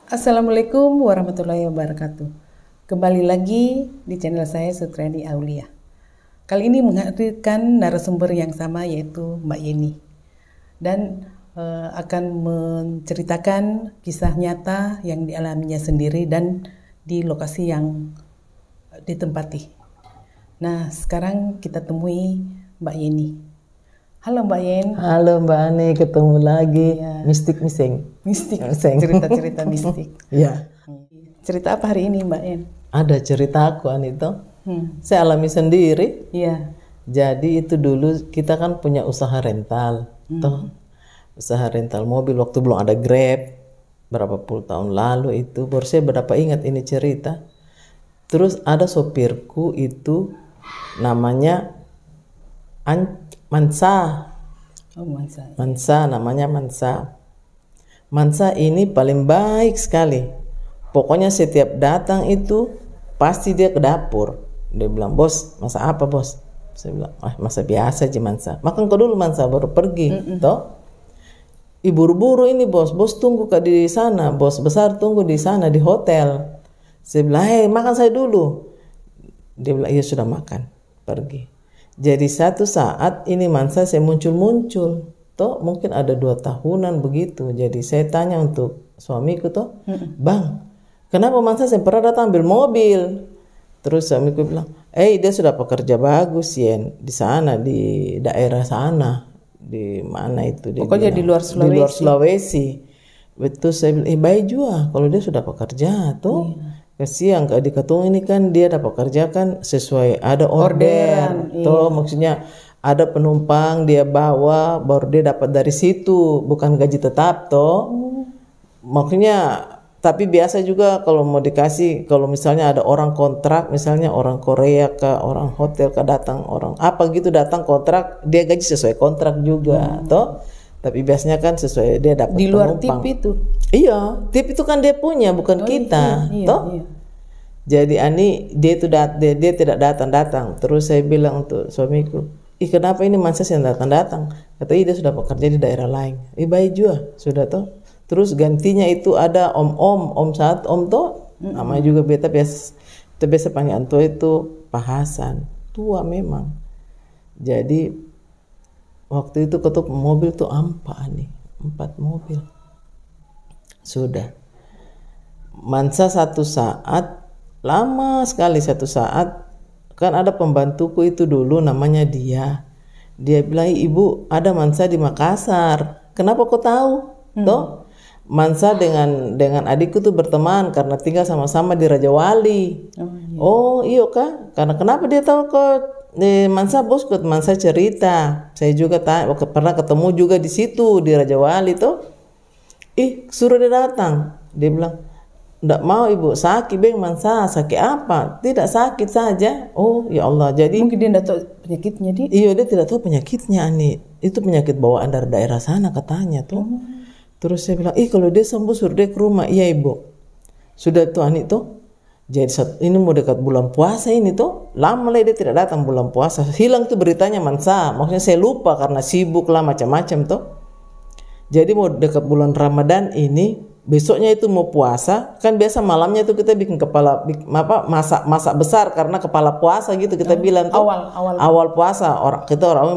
Assalamualaikum warahmatullahi wabarakatuh. Kembali lagi di channel saya Sutriani Aulia. Kali ini menghadirkan narasumber yang sama yaitu Mbak Yeni. Dan akan menceritakan kisah nyata yang dialaminya sendiri dan di lokasi yang ditempati. Nah, sekarang kita temui Mbak Yeni. Halo Mbak Yen. Halo Mbak Ani, ketemu lagi. Ya. Mistik mising. Mistik, Mising. cerita-cerita mistik. Ya. Cerita apa hari ini Mbak Yen? Ada cerita aku Ani itu. Saya alami sendiri. Iya. Jadi itu dulu kita kan punya usaha rental. Toh, usaha rental mobil waktu belum ada Grab. Berapa puluh tahun lalu itu. Baru saya berapa ingat ini cerita. Terus ada sopirku itu namanya Mansa. Oh, Mansa. Mansa, namanya Mansa. Mansa ini paling baik sekali. Pokoknya setiap datang itu pasti dia ke dapur. Dia bilang, "Bos, masak apa, Bos?" Saya bilang, "Masak biasa aja, Mansa." "Makan kau dulu, Mansa, baru pergi." Toh? "Buru-buru ini, Bos. Bos tunggu di sana. Bos besar tunggu di sana di hotel." Saya bilang, "Makan saya dulu." Dia bilang, "Iya, sudah makan." Pergi. Jadi satu saat ini Mansa saya muncul-muncul. Toh mungkin ada 2 tahunan begitu. Jadi saya tanya untuk suamiku toh, "Bang, kenapa Mansa saya pernah datang ambil mobil?" Terus suamiku bilang, dia sudah pekerja bagus Yen di sana di daerah sana. Di mana itu dia Pokoknya bilang, di luar Sulawesi. Di luar Sulawesi. Betul, saya bilang, baik juga kalau dia sudah pekerja tuh. Kasihan adik ketung ini kan dia dapat kerja kan sesuai ada order. Tuh maksudnya ada penumpang dia bawa baru dia dapat dari situ, bukan gaji tetap toh. Makanya tapi biasa juga kalau mau dikasih, kalau misalnya ada orang kontrak, misalnya orang Korea ke orang hotel ke datang orang apa gitu datang kontrak, dia gaji sesuai kontrak juga toh. Tapi biasanya kan sesuai dia dapat di luar penumpang. tip itu. Iya, tip itu kan dia punya bukan kita, toh. Iya. Jadi Ani dia tidak datang. Terus saya bilang untuk suamiku, "Kenapa ini Mansa yang datang?" Kata, "Dia sudah bekerja di daerah lain." Baik juga, sudah toh. Terus gantinya itu ada om saat om toh, namanya juga beta biasa panggil anto itu Pak Hasan, tua memang. Jadi waktu itu ketuk mobil tuh 4 mobil. Sudah. Mansa satu saat lama sekali satu saat kan ada pembantuku itu dulu namanya dia bilang, "Ibu ada Mansa di Makassar." "Kenapa kau tahu?" Toh Mansa dengan adikku tuh berteman karena tinggal sama-sama di Raja Wali. Oh iya kah? Karena kenapa dia tahu kok Mansa bosku? Mansa cerita. Saya juga pernah ketemu juga di situ di Raja Wali toh. Suruh dia datang. Dia bilang, "Nggak mau ibu, sakit beng Mansa." "Sakit apa?" "Tidak, sakit saja." Oh ya Allah, jadi Mungkin dia tidak tahu penyakitnya dia. Iya, dia tidak tahu penyakitnya Ani. Itu penyakit bawaan dari daerah sana katanya tuh. Terus saya bilang, kalau dia sembuh suruh dia ke rumah." "Iya ibu." Sudah tuh Ani tuh. Jadi ini mau dekat bulan puasa ini tuh. Lama lah dia tidak datang bulan puasa. Hilang tuh beritanya Mansa. Maksudnya saya lupa karena sibuk lah macam-macam tuh. Jadi mau dekat bulan Ramadan ini, besoknya itu mau puasa, kan biasa malamnya itu kita bikin masak besar karena kepala puasa gitu kita bilang tuh. Awal puasa orang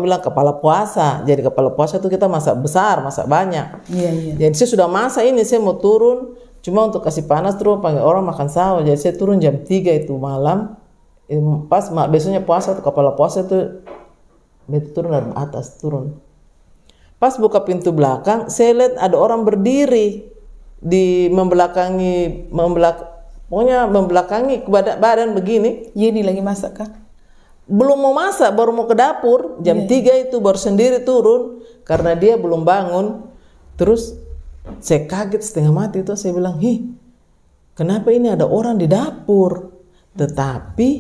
bilang kepala puasa. Jadi kepala puasa itu kita masak besar, masak banyak. Iya. Jadi saya sudah masak ini, saya mau turun cuma untuk kasih panas terus panggil orang makan sahur. Jadi saya turun jam 3 itu malam. Pas besoknya puasa tuh kepala puasa itu turun dari atas turun. Pas buka pintu belakang, saya lihat ada orang berdiri di membelakangi badan begini. Yeni lagi masak kah? Belum mau masak, baru mau ke dapur. Jam 3 itu baru sendiri turun karena dia belum bangun. Terus saya kaget setengah mati itu. Saya bilang, kenapa ini ada orang di dapur? Tetapi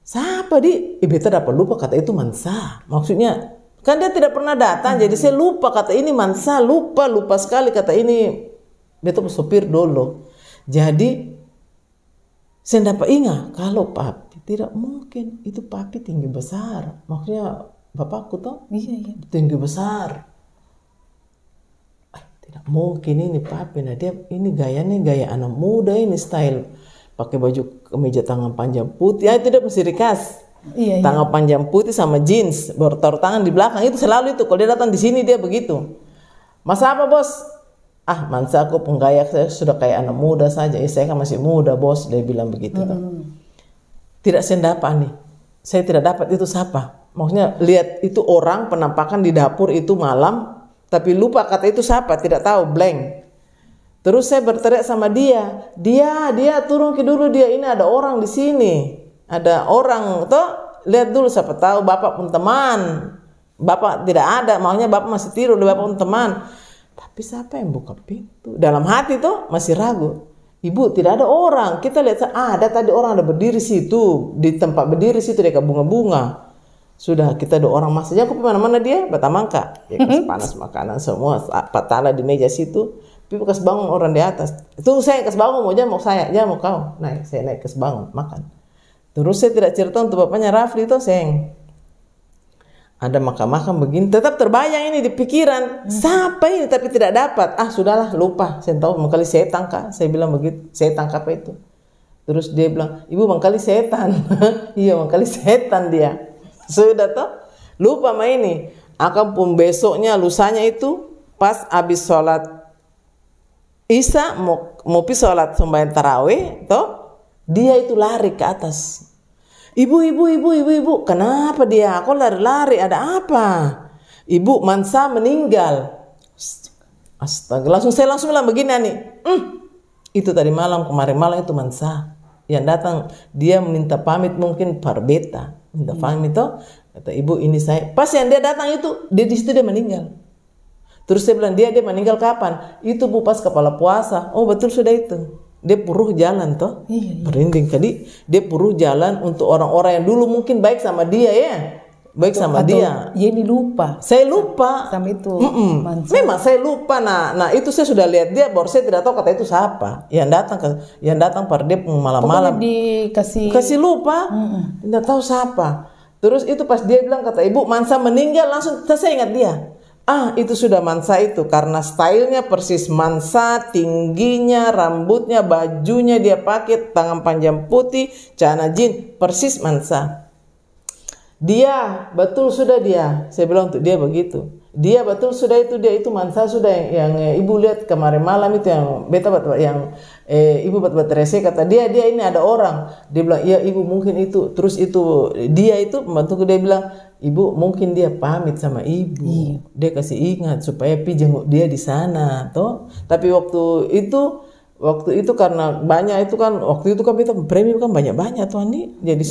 siapa beta dapat lupa kata itu Mansa. Maksudnya kan dia tidak pernah datang, jadi saya lupa kata ini Mansa, lupa sekali kata ini beta sopir dulu. Jadi saya dapat ingat kalau papi tidak mungkin itu papi tinggi besar, maksudnya bapakku toh Iya. tinggi besar. tidak mungkin ini papi. Nah dia ini gayanya gaya anak muda ini, style pakai baju kemeja tangan panjang putih. Itu dia mesti rikas. Iya, Tangan panjang putih sama jeans, taruh tangan di belakang, itu selalu itu. Kalau dia datang di sini dia begitu. Masa apa bos? Mansa aku penggaya saya sudah kayak anak muda saja. Saya kan masih muda bos, dia bilang begitu. Tidak saya dapat nih. Saya tidak dapat itu siapa. Maksudnya lihat itu orang penampakan di dapur itu malam, tapi lupa kata itu siapa, tidak tahu, blank. Terus saya berteriak sama dia turun ke dulu dia, ini ada orang di sini. Ada orang toh, lihat dulu siapa tahu bapak pun teman. Bapak tidak ada, makanya bapak masih tidur, bapak pun teman. Tapi siapa yang buka pintu? Dalam hati tuh masih ragu. Ibu, tidak ada orang. Kita lihat ada tadi orang ada berdiri situ, di tempat berdiri situ dekat bunga-bunga. Sudah kita ada orang masuk aja ke mana-mana dia batamangka. Ya kasih panas makanan semua, patala di meja situ. Tapi bekas bangun orang di atas. Itu saya kasih bangun mau saya, mau kau. Naik, saya naik kasih bangun makan. Terus saya tidak cerita untuk bapaknya Rafli itu, sayang. Ada makan-makan begini, tetap terbayang ini di pikiran. Siapa ini tapi tidak dapat. Sudahlah lupa. Saya tahu mengkali setan kak. Saya bilang begitu. Setan apa itu? Terus dia bilang, ibu mengkali setan. Iya mengkali setan dia. Sudah toh. Lupa sama ini. Akan pun besoknya lusanya itu pas habis sholat Isya mau pi sholat sembahyang tarawih toh. Dia itu lari ke atas. Ibu, kenapa dia? Kok lari-lari? Ada apa? Ibu, Mansa meninggal. Astaga, saya langsung bilang begini nih. Itu tadi kemarin malam itu Mansa yang datang. Dia minta pamit mungkin parbeta, minta pamit toh. Kata ibu ini saya. Pas yang dia datang itu, dia di situ dia meninggal. Terus saya bilang dia meninggal kapan? Itu bu pas kepala puasa. Oh betul sudah itu. Dia puruh jalan toh, merinding tadi. Dia puruh jalan untuk orang-orang yang dulu mungkin baik sama dia ya, baik sama dia. Yeni lupa. Saya lupa. Sama itu. Memang saya lupa. Nah itu saya sudah lihat dia, baru saya tidak tahu kata itu siapa. Yang datang pada dia malam-malam. Kasih lupa. Tidak tahu siapa. Terus itu pas dia bilang kata ibu Mansa meninggal, langsung saya ingat dia. Itu sudah Mansa itu karena stylenya persis Mansa, tingginya, rambutnya, bajunya dia pakai tangan panjang putih, celana jeans, persis Mansa. Dia betul sudah dia. Saya bilang untuk dia begitu. Dia betul sudah itu dia itu Mansa sudah yang ibu lihat kemarin malam itu yang beta yang ibu bat rese kata dia ini ada orang. Dia bilang iya ibu mungkin itu. Terus itu dia itu pembantuku dia bilang ibu mungkin dia pamit sama ibu. Dia kasih ingat supaya pi jenguk dia di sana toh. Tapi waktu itu karena banyak itu kan waktu itu kan kita premi kan banyak tuh nih jadi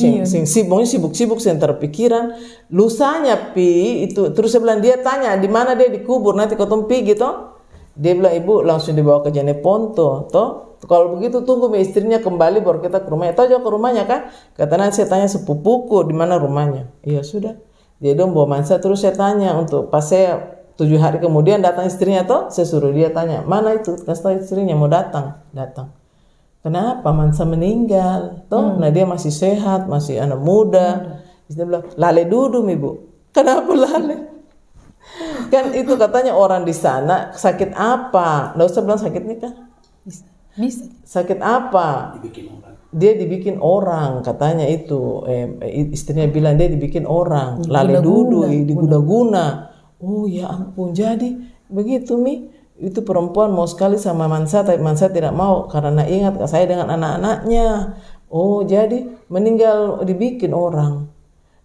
sibuk yang terpikiran lusanya pi itu terus saya bilang dia tanya di mana dia dikubur nanti kau tumpi gitu dia bilang ibu langsung dibawa ke Jeneponto toh kalau begitu tunggu istrinya kembali baru kita ke rumahnya tahu jauh ke rumahnya kan kata nanti saya tanya sepupuku di mana rumahnya iya sudah dia dong bawa Mansa terus saya tanya untuk pas saya 7 hari kemudian datang istrinya toh, saya suruh dia tanya, mana itu? Kasih tahu istrinya mau datang. Kenapa Mansa meninggal? Toh, nah dia masih sehat, masih anak muda. Dia bilang, lale dudum ibu. Kenapa lale? Kan itu katanya orang di sana sakit apa? Nggak usah bilang sakit nikah. Bisa. Sakit apa? Dia dibikin orang katanya itu. Istrinya bilang dia dibikin orang. Lale duduk, diguna-guna. Oh ya ampun, jadi begitu Mi. Itu perempuan mau sekali sama Mansa, tapi Mansa tidak mau karena ingat saya dengan anak-anaknya. Oh jadi meninggal dibikin orang.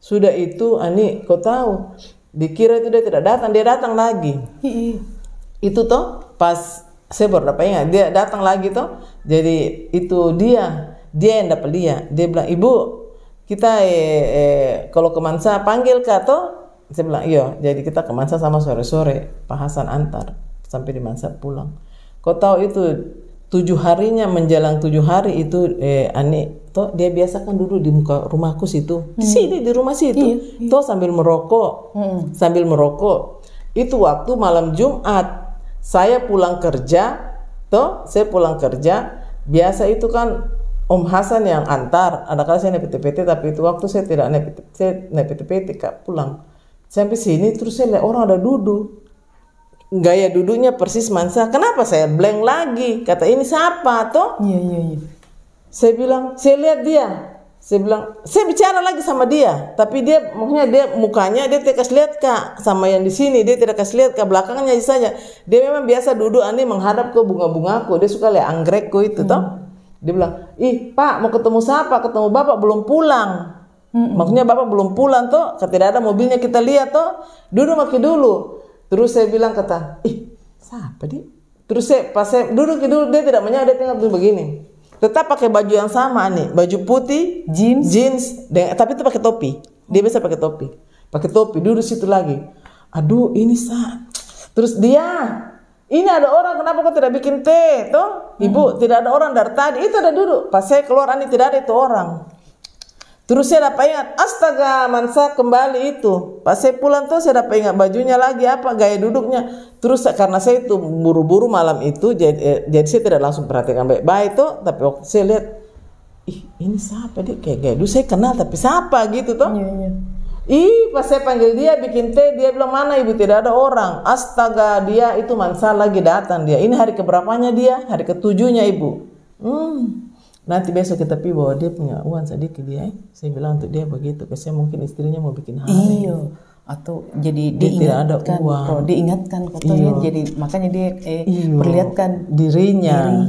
Sudah itu Ani, kau tahu, dikira itu dia tidak datang, dia datang lagi. Itu toh pas saya baru dapat ingat, dia datang lagi toh. Jadi itu dia yang dapat dia bilang ibu kita kalau ke Mansa panggil kak toh. Saya bilang iya, jadi kita ke Mansa sama sore-sore Pak Hasan antar sampai di Mansa pulang. Kau tahu itu 7 harinya menjelang 7 hari itu Ani toh dia biasakan dulu di muka rumahku situ. Di sini di rumah situ. Toh sambil merokok. Itu waktu malam Jumat saya pulang kerja, biasa itu kan Om Hasan yang antar. Ada kali saya naik PT-PT tapi itu waktu saya tidak naik PT-PT Kak pulang. Sampai sini terus saya lihat orang ada duduk gaya duduknya persis Mansa. Kenapa saya blank lagi? Kata ini siapa toh? Iya. Saya bilang, saya lihat dia. Saya bilang, saya bicara lagi sama dia, tapi dia maksudnya dia mukanya dia tidak kasih lihat Kak sama yang di sini, dia tidak kasih lihat ke belakangnya saja. Dia memang biasa duduk ani menghadap ke bunga-bungaku, dia suka lihat anggrekku itu toh. Dia bilang, "Ih, Pak, mau ketemu siapa? Ketemu Bapak belum pulang." Maksudnya Bapak belum pulang toh, tidak ada mobilnya kita lihat toh. Duduk makin dulu. Terus saya bilang kata, "Ih, siapa dia?" Terus pas saya duduk dia tidak menyadar, dia tinggal duduk begini. Tetap pakai baju yang sama nih, baju putih, jeans, tapi itu pakai topi. Dia biasa pakai topi, duduk situ lagi. Aduh, ini Terus dia, ini ada orang, kenapa kau tidak bikin teh, toh? Ibu, tidak ada orang dari tadi, itu ada duduk. Pas saya keluar, ini tidak ada itu orang. Terus saya dapat ingat, astaga, Mansa kembali itu. Pas saya pulang tuh saya dapat ingat bajunya lagi apa, gaya duduknya. Terus karena saya itu buru-buru malam itu, jadi saya tidak langsung perhatikan baik-baik tuh. Tapi waktu saya lihat, ih ini siapa dia? Kayak gaya dulu saya kenal tapi siapa gitu tuh. Iya. Ih pas saya panggil dia bikin teh, dia bilang mana ibu, tidak ada orang. Astaga, dia itu Mansa lagi datang dia. Ini hari keberapanya dia? Hari ketujuhnya ibu. Nanti besok kita pergi bawa dia punya uang sedikit dia. Saya bilang untuk dia begitu, kasihan mungkin istrinya mau bikin hari. Iya. Atau jadi dia tidak ada uang. Oh, diingatkan katanya, jadi makanya dia perlihatkan dirinya.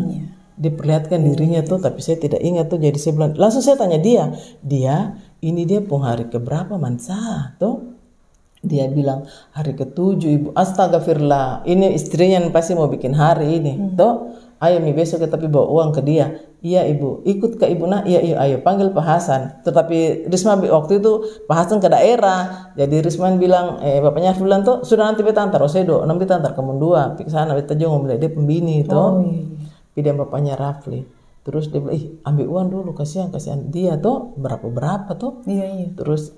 Dia perlihatkan dirinya tuh, tapi saya tidak ingat tuh. Jadi saya bilang, langsung saya tanya dia ini dia pun hari keberapa Mansa tuh? Dia bilang hari ke-7 ibu. Astagfirullah, ini istrinya pasti mau bikin hari ini tuh. Ayo besok kita bawa uang ke dia. Iya ibu, ikut ke ibu nak. Iya ayo panggil Pak Hasan. Tetapi Risma waktu itu Pak Hasan ke daerah. Jadi Risma bilang bapaknya bilang tuh sudah nanti beta antar Osedo, nanti beta antar kamu dua. Pergi sana beta jenguk dia pembini itu. Dia bapaknya Rafli. Terus dia bilang, ambil uang dulu, kasihan dia tuh berapa tuh. Iya. Terus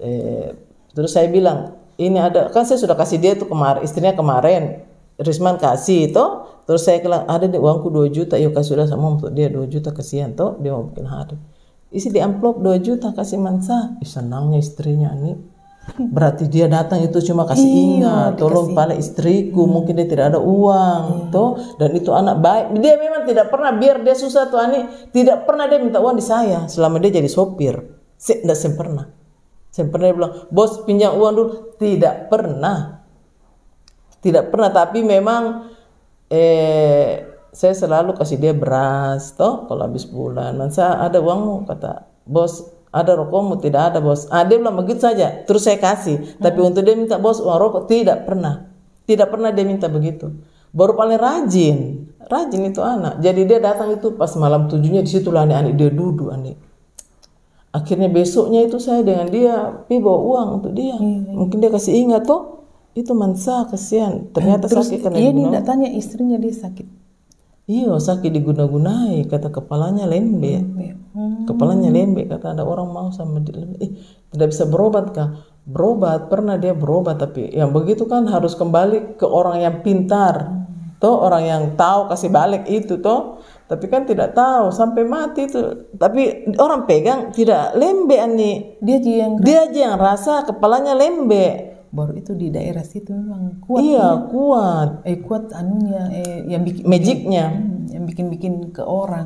saya bilang, ini ada, kan saya sudah kasih dia tuh istrinya kemarin. Risman kasih itu, terus saya bilang ada di uangku 2 juta, yuk kasih sudah sama untuk dia 2 juta, kasihan toh dia mau bikin hari. Isi di amplop 2 juta kasih Mansa. Senangnya istrinya nih. Berarti dia datang itu cuma kasih ingat, tolong pala istriku, mungkin dia tidak ada uang, toh. Dan itu anak baik. Dia memang tidak pernah biar dia susah tuh ani, tidak pernah dia minta uang di saya selama dia jadi sopir. Tidak pernah. Saya pernah bilang, "Bos pinjam uang dulu." Tidak pernah, tapi memang saya selalu kasih dia beras toh kalau habis bulan. Mansa ada uangmu? Kata bos, ada rokokmu? Tidak ada bos. Dia bilang begitu saja. Terus saya kasih. Tapi untuk dia minta bos uang rokok, tidak pernah dia minta begitu. Baru paling rajin itu anak. Jadi dia datang itu pas malam 7-nya di situ lah anik dia duduk anik. Akhirnya besoknya itu saya dengan dia bawa uang untuk dia. Mungkin dia kasih ingat toh. Itu Mansa kasihan. Ternyata terus sakit karena dia tidak tanya istrinya dia sakit. Iya sakit diguna-gunai. Kata kepalanya lembek. Kepalanya lembek. Kata ada orang mau sama dia. Tidak bisa berobat kah? Berobat. Pernah dia berobat. Tapi yang begitu kan harus kembali ke orang yang pintar. Toh orang yang tahu kasih balik itu toh. Tapi kan tidak tahu sampai mati itu. Tapi orang pegang tidak lembek ani. Dia aja yang rasa kepalanya lembek. Baru itu di daerah situ memang kuat. Iya kuat. Kuat anunya yang bikin magicnya. Yang bikin ke orang.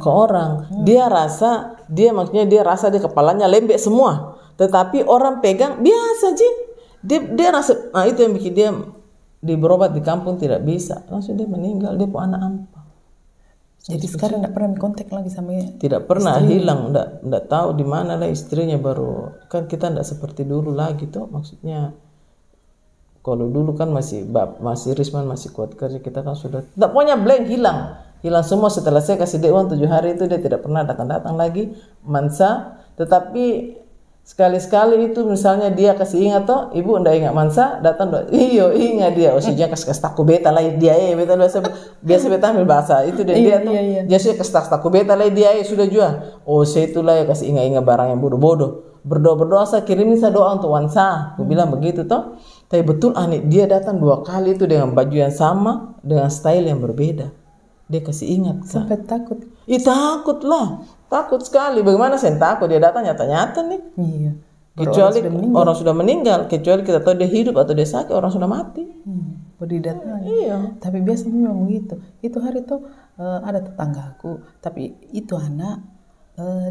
Dia rasa dia di kepalanya lembek semua. Tetapi orang pegang biasa sih. Dia rasa itu yang bikin dia di berobat di kampung tidak bisa. Langsung dia meninggal. Dia pun anak ampa. Jadi sekarang tidak pernah kontak lagi sama tidak pernah istrinya. Hilang, tidak tahu di mana lah istrinya. Baru kan kita tidak seperti dulu lagi tuh. Maksudnya kalau dulu kan masih Risman masih kuat kerja, kita kan sudah tidak punya blank, hilang semua. Setelah saya kasih dia uang 7 hari itu dia tidak pernah datang lagi Mansa. Tetapi sekali-sekali itu misalnya dia kasih ingat toh, ibu ndak ingat Mansa, datang ingat dia. Sejak kasih taku beta lah dia beta biasa beta ambil bahasa itu dia tuh. Dia sih kasih taku beta lah dia sudah juga. Saya itulah ya kasih ingat barang yang bodoh-bodoh. Berdoa saya kirimin saya doa untuk Mansa. Aku bilang begitu toh. Tapi betul dia datang 2 kali itu dengan baju yang sama, dengan style yang berbeda. Dia kasih ingat. Sampai takut. Takut lah. Takut sekali. Bagaimana saya takut? Dia datang nyata-nyata nih. Iya. Kecuali orang sudah meninggal. Kecuali kita tahu dia hidup atau dia sakit, orang sudah mati. didatangi. Iya. Tapi biasa memang begitu. Itu hari tuh ada tetanggaku, tapi itu anak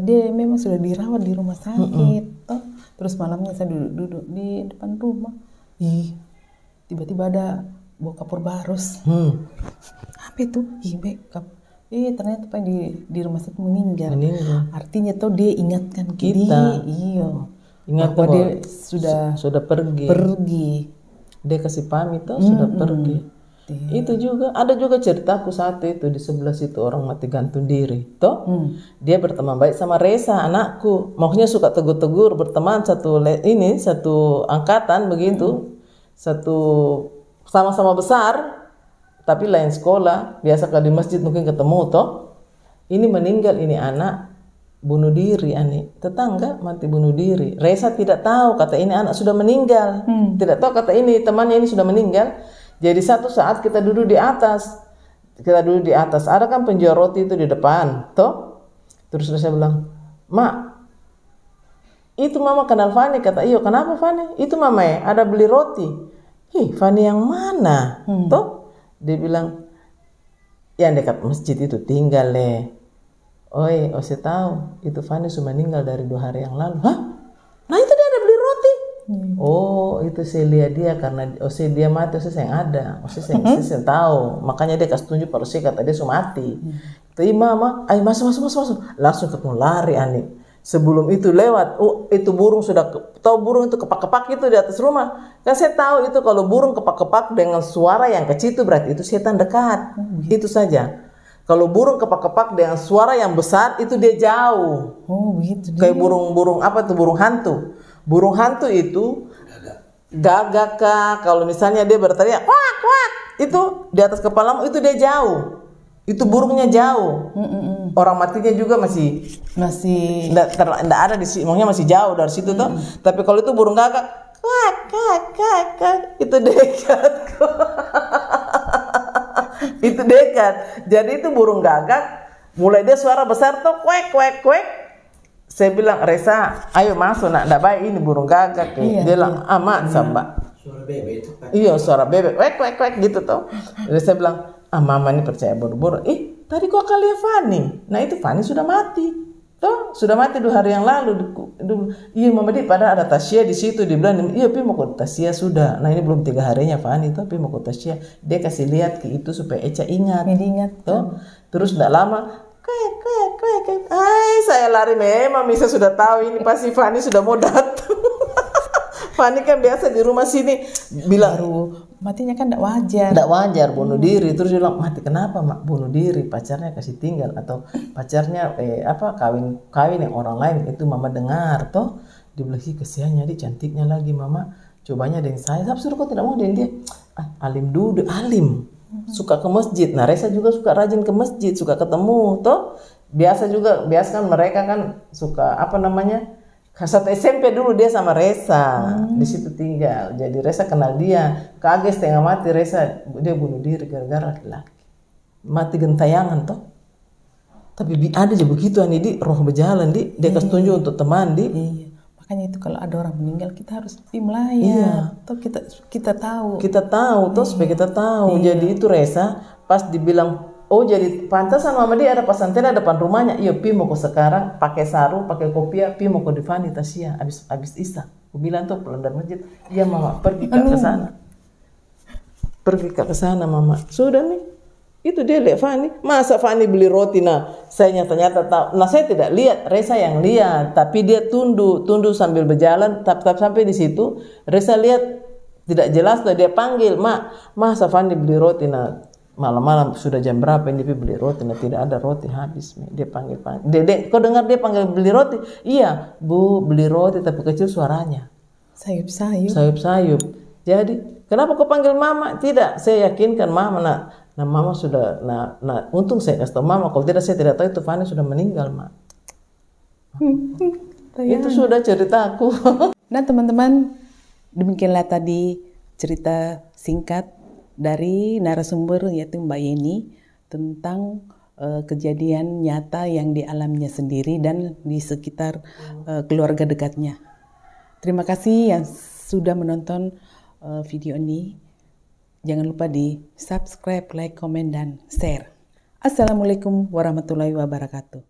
dia memang sudah dirawat di rumah sakit. Toh. Terus malamnya saya duduk di depan rumah. Ih, tiba-tiba ada bau kapur barus. Apa itu? Ih, ternyata Pak di rumah sakit meninggal. Artinya tuh dia ingatkan kita. Iya. Ingat bahwa dia sudah pergi. Dia kasih pamit tuh sudah pergi. Itu juga ada juga ceritaku satu itu di sebelah situ orang mati gantung diri. Toh dia berteman baik sama Resa anakku. Maksudnya suka tegur-tegur berteman satu angkatan begitu. Satu sama-sama besar tapi lain sekolah. Biasa kalau di masjid mungkin ketemu toh. Ini meninggal ini anak bunuh diri tetangga mati bunuh diri. Resa tidak tahu kata ini anak sudah meninggal. Tidak tahu kata ini temannya ini sudah meninggal. Jadi satu saat kita duduk di atas. Ada kan penjual roti itu di depan, toh. Terus saya bilang, "Mak, itu mama kenal Fani." Kata, "Iya, kenapa Fani?" "Itu mama ya, ada beli roti." "Ih, Fani yang mana?" Toh. Dia bilang, "Yang dekat masjid itu tinggal le." "Oi, saya tahu. Itu Fani sudah meninggal dari 2 hari yang lalu." "Hah? Nah itu dia ada beli roti." "Oh, itu saya lihat dia karena dia mati, saya yang ada. Saya tahu. Makanya dia kasih tunjuk pada saya kata dia sudah mati." Tapi mama, "Ayo masuk." Langsung ketemu lari Sebelum itu lewat, itu burung sudah tahu burung itu kepak-kepak itu di atas rumah. Kan saya tahu itu kalau burung kepak-kepak dengan suara yang kecil itu berarti itu setan dekat. Itu saja. Kalau burung kepak-kepak dengan suara yang besar itu dia jauh. Begitu. Kayak burung apa tuh burung hantu. Burung hantu itu gagak kah? Kalau misalnya dia berteriak kuak kuak itu di atas kepalamu itu dia jauh. Itu burungnya jauh. Orang matinya juga masih enggak ada di sini, maksudnya masih jauh dari situ tuh. Tapi kalau itu burung gagak kuak kuak kuak itu dekat. Itu dekat. Jadi itu burung gagak mulai dia suara besar tuh kuek kuek kuek. Saya bilang, "Resa, ayo masuk nak, enggak baik ini burung gagak." Dia bilang, "Amat samba." Suara bebek itu Pak. Iya, suara bebek kuek kuek kuek gitu tuh. Jadi saya bilang, "Mama ini percaya buru-buru." Tadi kok kalian Fani? Nah itu Fani sudah mati. Toh sudah mati 2 hari yang lalu. Iya mama dia pada ada Tasya di situ. Dia bilang, "Iya pi mau ke Tasya sudah." Nah ini belum 3 harinya Fani tuh pi mau ke Tasya. Dia kasih lihat ke itu supaya Eca ingat. Toh terus tidak lama kuek. Saya lari memang bisa sudah tahu ini pasti Fani sudah mau datang. Fani kan biasa di rumah sini bilang matinya kan tidak wajar. Tidak wajar bunuh diri. Terus dia bilang, "Mati kenapa mak bunuh diri? Pacarnya kasih tinggal atau pacarnya kawin yang orang lain." Itu mama dengar toh. Dia bilang, "Kesiannya dia cantiknya lagi mama. Cobanya dengan saya." Tapi suruh kok tidak mau dengan dia. Alim dulu, alim. Suka ke masjid. Nah Resa juga suka rajin ke masjid, suka ketemu toh. Biasa kan mereka kan suka satu SMP dulu dia sama Resa di situ tinggal. Jadi Resa kenal dia. Kaget setengah mati Resa dia bunuh diri gara-gara laki-laki. Mati gentayangan toh. Tapi ada aja begitu di roh berjalan dia kasih tunjuk untuk teman Iya. Makanya itu kalau ada orang meninggal kita harus melayat. Iya. Toh kita tahu. Kita tahu toh supaya kita tahu. Jadi itu Resa pas dibilang jadi pantasan mama dia ada pesantren depan rumahnya. Iya pi mau ke sekarang pakai sarung, pakai kopiah, pi mau ke di Fani Tasya habis Isya. Aku bilang tuh pulang dari masjid, "Iya mama pergi ke sana." Pergi ke sana mama. Sudah nih. Itu dia lihat Fani. Masa Fani beli roti saya ternyata tahu. Nah saya tidak lihat, Resa yang lihat, tapi dia tunduk sambil berjalan, tetap sampai di situ. Resa lihat tidak jelas tuh dia panggil, "Mak, masa Fani beli roti malam-malam sudah jam berapa ini beli roti, tidak ada roti habis." Dia panggil, "Dedek, kau dengar dia panggil beli roti?" "Iya bu, beli roti tapi kecil suaranya sayup-sayup." "Jadi kenapa kau panggil mama?" "Tidak, saya yakinkan mama nah mama sudah untung saya kasih tahu mama, kalau tidak saya tidak tahu itu Fani sudah meninggal mak." Itu sudah ceritaku. Nah teman-teman, demikianlah tadi cerita singkat dari narasumber yaitu Mbak Yeni tentang kejadian nyata yang dialaminya sendiri dan di sekitar keluarga dekatnya. Terima kasih yang sudah menonton video ini. Jangan lupa di subscribe, like, komen, dan share. Assalamualaikum warahmatullahi wabarakatuh.